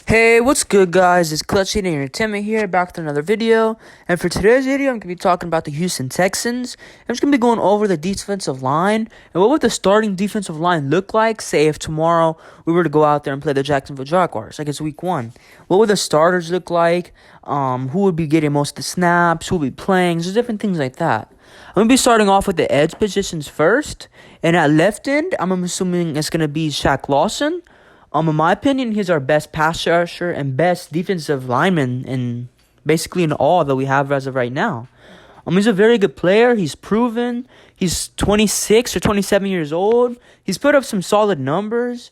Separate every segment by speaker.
Speaker 1: Hey, what's good, guys? It's Clutch Eating Entertainment here, back with another video. And for today's video, I'm going to be talking about the Houston Texans. I'm just going to be going over the defensive line and what would the starting defensive line look like, say, if tomorrow we were to go out there and play the Jacksonville Jaguars, like it's week 1. What would the starters look like? Who would be getting most of the snaps? Who would be playing? Just different things like that. I'm going to be starting off with the edge positions first. And at left end, I'm assuming it's going to be Shaq Lawson. In my opinion, he's our best pass rusher and best defensive lineman in basically in all that we have as of right now. He's a very good player. He's proven. He's 26 or 27 years old. He's put up some solid numbers.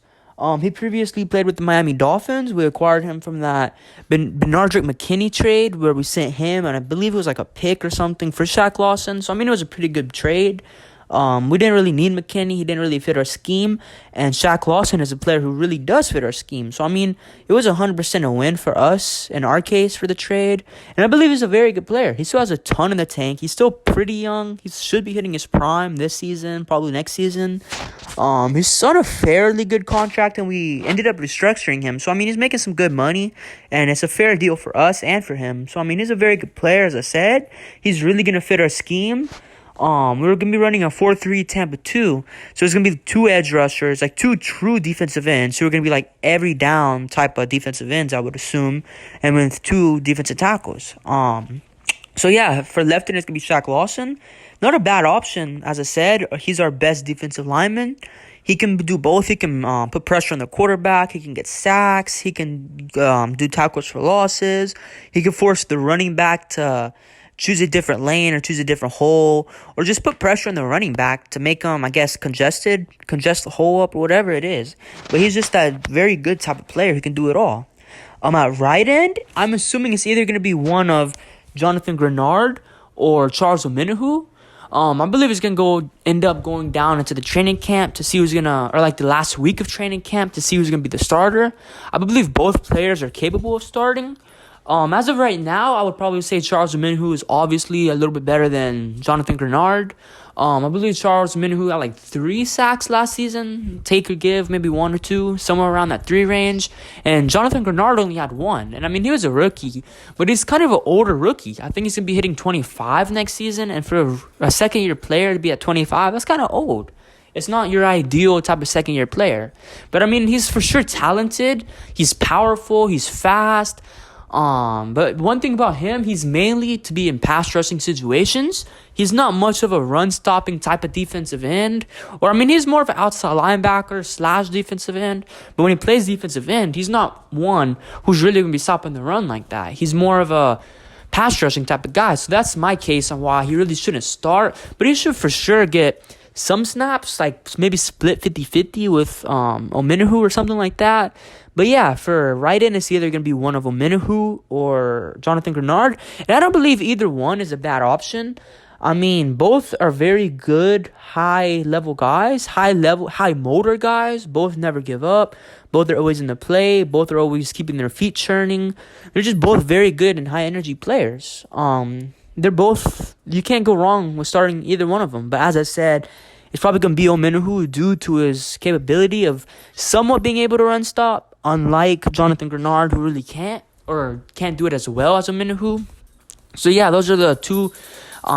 Speaker 1: He previously played with the Miami Dolphins. We acquired him from that Benardrick McKinney trade where we sent him, and I believe it was like a pick or something for Shaq Lawson. So, it was a pretty good trade. We didn't really need McKinney. He didn't really fit our scheme. And Shaq Lawson is a player who really does fit our scheme. So, it was 100% a win for us, in our case, for the trade. And I believe he's a very good player. He still has a ton in the tank. He's still pretty young. He should be hitting his prime this season, probably next season. He's on a fairly good contract, and we ended up restructuring him. So, he's making some good money, and it's a fair deal for us and for him. So, he's a very good player, as I said. He's really going to fit our scheme. We're going to be running a 4-3 Tampa 2. So it's going to be 2 edge rushers, like 2 true defensive ends. So we're going to be like every down type of defensive ends, I would assume. And with 2 defensive tackles. So yeah, for left end, it's going to be Shaq Lawson. Not a bad option, as I said. He's our best defensive lineman. He can do both. He can put pressure on the quarterback. He can get sacks. He can do tackles for losses. He can force the running back to choose a different lane or choose a different hole, or just put pressure on the running back to make him, congest the hole up or whatever it is. But he's just that very good type of player who can do it all. At right end, I'm assuming it's either going to be one of Jonathan Grenard or Charles Omenihu. I believe he's going to end up going down into the training camp to see who's going to, or like the last week of training camp to see who's going to be the starter. I believe both players are capable of starting. As of right now, I would probably say Charles Omenihu is obviously a little bit better than Jonathan Grenard. I believe Charles Omenihu had like 3 sacks last season. Take or give, maybe 1 or 2, somewhere around that 3 range. And Jonathan Grenard only had 1. And he was a rookie, but he's kind of an older rookie. I think he's going to be hitting 25 next season. And for a second-year player to be at 25, that's kind of old. It's not your ideal type of second-year player. But, he's for sure talented. He's powerful. He's fast. But one thing about him, he's mainly to be in pass rushing situations. He's not much of a run stopping type of defensive end. Or, he's more of an outside linebacker / defensive end. But when he plays defensive end, he's not one who's really going to be stopping the run like that. He's more of a pass rushing type of guy. So that's my case on why he really shouldn't start. But he should for sure get some snaps, like maybe split 50-50 with Omenihu or something like that. But yeah, for right end, it's either going to be one of Omenihu or Jonathan Grenard. And I don't believe either one is a bad option. Both are very good, high-level guys, high-motor guys. Both never give up. Both are always in the play. Both are always keeping their feet churning. They're just both very good and high-energy players. They're both, you can't go wrong with starting either one of them. But as I said, it's probably going to be Omenihu due to his capability of somewhat being able to run stop, unlike Jonathan Grenard, who really can't or can't do it as well as Omenihu. So yeah, those are the 2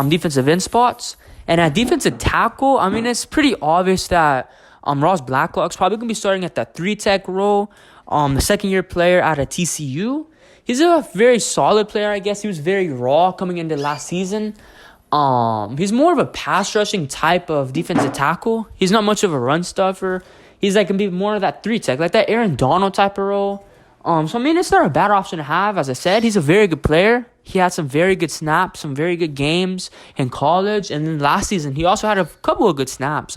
Speaker 1: defensive end spots. And at defensive tackle, it's pretty obvious that Ross Blacklock's probably going to be starting at that 3-tech role. The second-year player out of TCU. He's a very solid player, I guess. He was very raw coming into last season. He's more of a pass rushing type of defensive tackle. He's not much of a run stuffer. He's going to be more of that 3-tech, like that Aaron Donald type of role. So it's not a bad option to have. As I said, he's a very good player. He had some very good snaps, some very good games in college. And then last season, he also had a couple of good snaps.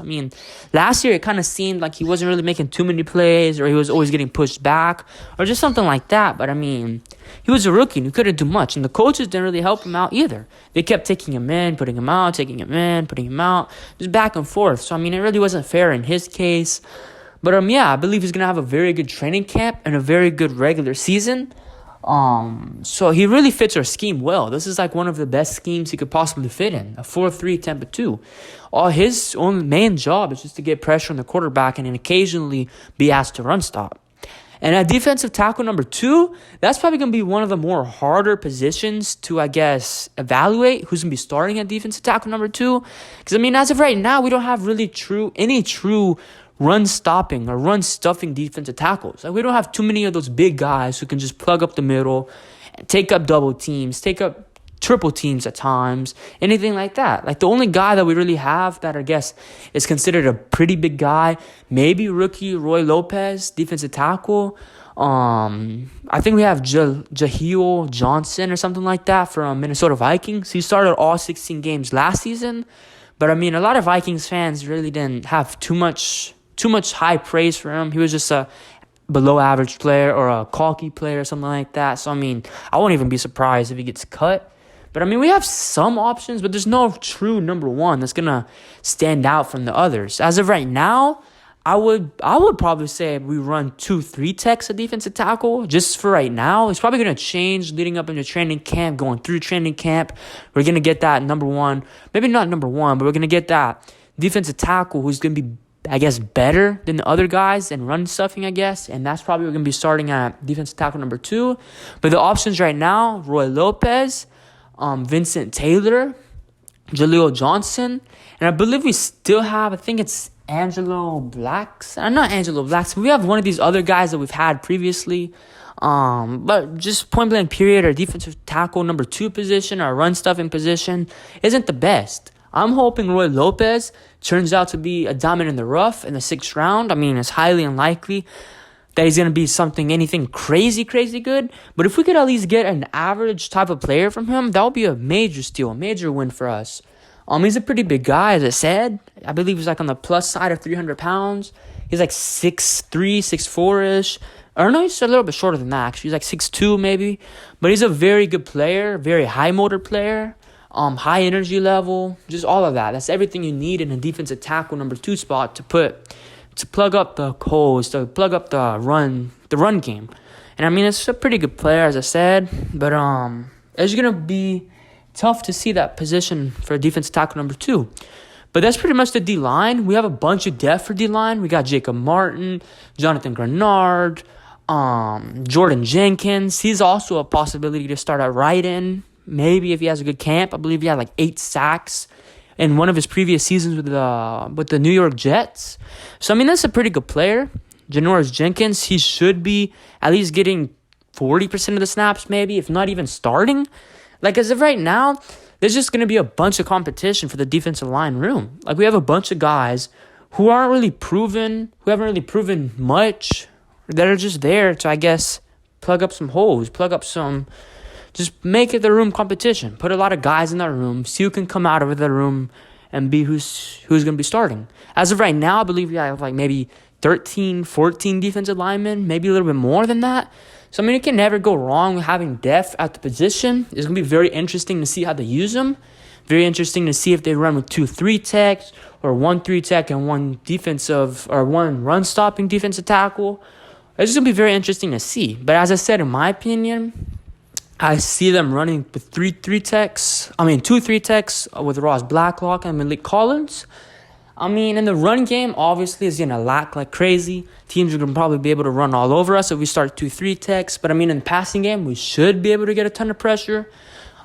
Speaker 1: Last year, it kind of seemed like he wasn't really making too many plays, or he was always getting pushed back, or just something like that. But, he was a rookie, and he couldn't do much. And the coaches didn't really help him out either. They kept taking him in, putting him out, taking him in, putting him out, just back and forth. So, it really wasn't fair in his case. But, I believe he's going to have a very good training camp and a very good regular season. So he really fits our scheme well. This is like one of the best schemes he could possibly fit in, a 4-3 Tampa 2. His only main job is just to get pressure on the quarterback and then occasionally be asked to run stop. And at defensive tackle number 2, that's probably going to be one of the more harder positions to, I guess, evaluate who's going to be starting at defensive tackle number 2. Because, I mean, as of right now, we don't have really any true run-stopping or run-stuffing defensive tackles. Like, we don't have too many of those big guys who can just plug up the middle, take up double teams, take up triple teams at times, anything like that. Like, the only guy that we really have that I guess is considered a pretty big guy, maybe rookie Roy Lopez, defensive tackle. I think we have Jahiel Johnson or something like that from Minnesota Vikings. He started all 16 games last season, but I mean, a lot of Vikings fans really didn't have too much high praise for him. He was just a below average player or a cocky player or something like that. So I mean, I won't even be surprised if he gets cut. But, I mean, we have some options, but there's no true number one that's going to stand out from the others. As of right now, I would probably say we run 2-3 techs at defensive tackle just for right now. It's probably going to change leading up into training camp, going through training camp. We're going to get that number one, maybe not number one, but we're going to get that defensive tackle who's going to be, I guess, better than the other guys and run stuffing, I guess. And that's probably going to be starting at defensive tackle number 2. But the options right now, Roy Lopez, Vincent Taylor, Jaleel Johnson, and I believe we still have, I think it's Angelo Blacks. Not Angelo Blacks. We have one of these other guys that we've had previously. But just point blank period, our defensive tackle number 2 position, our run stuffing position isn't the best. I'm hoping Roy Lopez turns out to be a diamond in the rough in the 6th round. I mean, it's highly unlikely that he's going to be anything crazy good. But if we could at least get an average type of player from him, that would be a major steal, a major win for us. He's a pretty big guy, as I said. I believe he's like on the plus side of 300 pounds. He's like 6'3", 6'4"-ish. Or no, he's a little bit shorter than that, actually. He's like 6'2", maybe. But he's a very good player, very high motor player, high energy level, just all of that. That's everything you need in a defensive tackle number 2 spot to plug up the holes, to plug up the run game. And I mean, it's a pretty good player, as I said, but it's going to be tough to see that position for defensive tackle number 2. But that's pretty much the D-line. We have a bunch of depth for D-line. We got Jacob Martin, Jonathan Grenard, Jordan Jenkins. He's also a possibility to start at right end, maybe if he has a good camp. I believe he had like 8 sacks in one of his previous seasons with the New York Jets. So, I mean, that's a pretty good player. Janoris Jenkins, he should be at least getting 40% of the snaps, maybe, if not even starting. Like, as of right now, there's just going to be a bunch of competition for the defensive line room. Like, we have a bunch of guys who haven't really proven much, that are just there to, I guess, plug up some holes, just make it the room competition. Put a lot of guys in that room. See who can come out of the room and be who's going to be starting. As of right now, I believe we have like maybe 13, 14 defensive linemen, maybe a little bit more than that. So, I mean, it can never go wrong with having depth at the position. It's going to be very interesting to see how they use them. Very interesting to see if they run with 2-3 techs or 1-3 tech and one run-stopping defensive tackle. It's just going to be very interesting to see. But as I said, in my opinion, I see them running with 2-3 techs with Ross Blacklock and Malik Collins. I mean, in the run game, obviously, it's going to lack like crazy. Teams are going to probably be able to run all over us if we start 2-3 techs. But, I mean, in the passing game, we should be able to get a ton of pressure.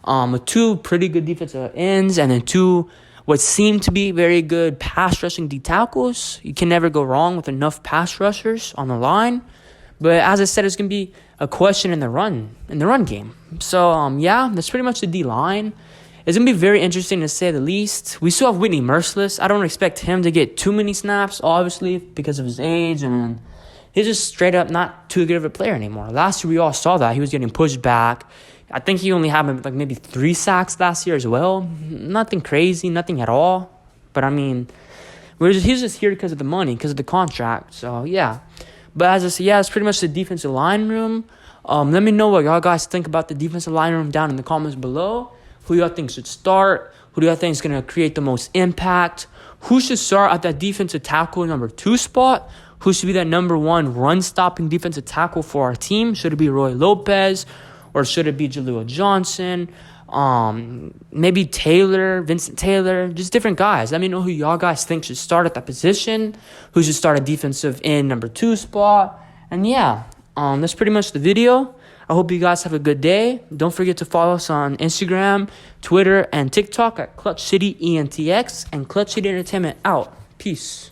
Speaker 1: With 2 pretty good defensive ends and then 2 what seem to be very good pass rushing D tackles. You can never go wrong with enough pass rushers on the line. But as I said, it's going to be a question in the run game. So, that's pretty much the D-line. It's going to be very interesting to say the least. We still have Whitney Merciless. I don't expect him to get too many snaps, obviously, because of his age. And he's just straight up not too good of a player anymore. Last year, we all saw that. He was getting pushed back. I think he only had like maybe 3 sacks last year as well. Nothing crazy, nothing at all. But, I mean, he's just here because of the money, because of the contract. So, yeah. But as I said, it's pretty much the defensive line room. Let me know what y'all guys think about the defensive line room down in the comments below. Who y'all think should start? Who do y'all think is going to create the most impact? Who should start at that defensive tackle number 2 spot? Who should be that number 1 run-stopping defensive tackle for our team? Should it be Roy Lopez? Or should it be Jaleel Johnson? Maybe Taylor, Vincent Taylor, just different guys. Let me know who y'all guys think should start at that position. Who should start a defensive end number 2 spot? And That's pretty much the video. I hope you guys have a good day. Don't forget to follow us on Instagram, Twitter, and TikTok at Clutch City ENTX and Clutch City Entertainment out. Peace.